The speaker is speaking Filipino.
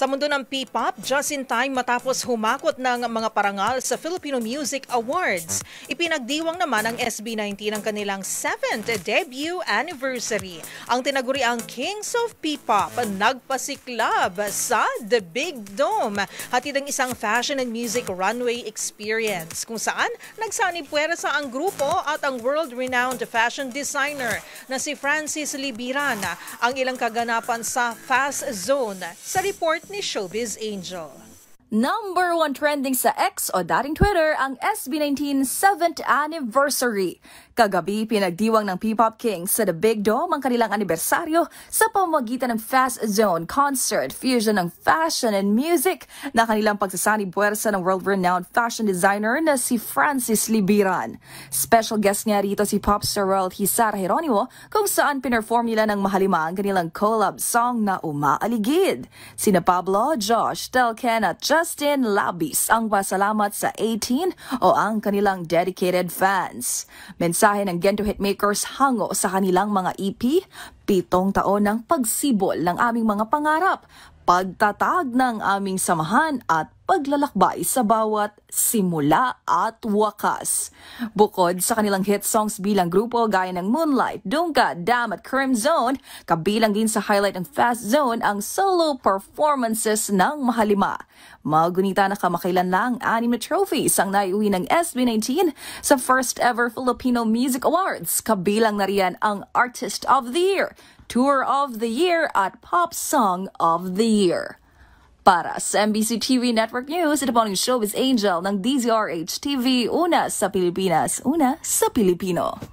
Sa mundo ng P-pop, just in time matapos humakot ng mga parangal sa Filipino Music Awards. Ipinagdiwang naman ang SB19 ang kanilang 7th debut anniversary. Ang tinaguriang Kings of P-pop nagpasiklab sa The Big Dome, hatid ang isang fashion and music runway experience kung saan nagsanib puwersa ang grupo at ang world-renowned fashion designer na si Francis Libiran ang ilang kaganapan sa Fast Zone sa report ni Showbiz Angel. Number 1 trending sa X o dating Twitter ang SB19 7th anniversary. Kagabi, pinagdiwang ng P-pop Kings sa The Big Dome ang kanilang anibersaryo sa pamamagitan ng Fast Zone concert, fusion ng fashion and music na kanilang pagsasanib puwersa ng world-renowned fashion designer na si Francis Libiran. Special guest nga rito si popstar royalty Sara Geronimo kung saan pinerform nila ng mahalima ang kanilang collab song na Umaaligid. Sina Pablo, Josh, Telken at Justin labis ang pasalamat sa 18 o ang kanilang dedicated fans. Mensahe ng Gento Hitmakers hango sa kanilang mga EP, 7 taon ng pagsibol ng aming mga pangarap, pagtatag ng aming samahan at paglalakbay sa bawat simula at wakas. Bukod sa kanilang hit songs bilang grupo gaya ng Moonlight, Dungka, Damn at Crimson, kabilang din sa highlight ng Fast Zone ang solo performances ng mahalima. Magunita na kamakailan lang 6 na trophies ang naiuwi ng SB19 sa first ever Filipino Music Awards. Kabilang na riyan ang Artist of the Year, Tour of the Year at Pop Song of the Year. Para sa MBC TV Network News, ito po ang Showbiz Angel ng DZRH TV, una sa Pilipinas, una sa Pilipino.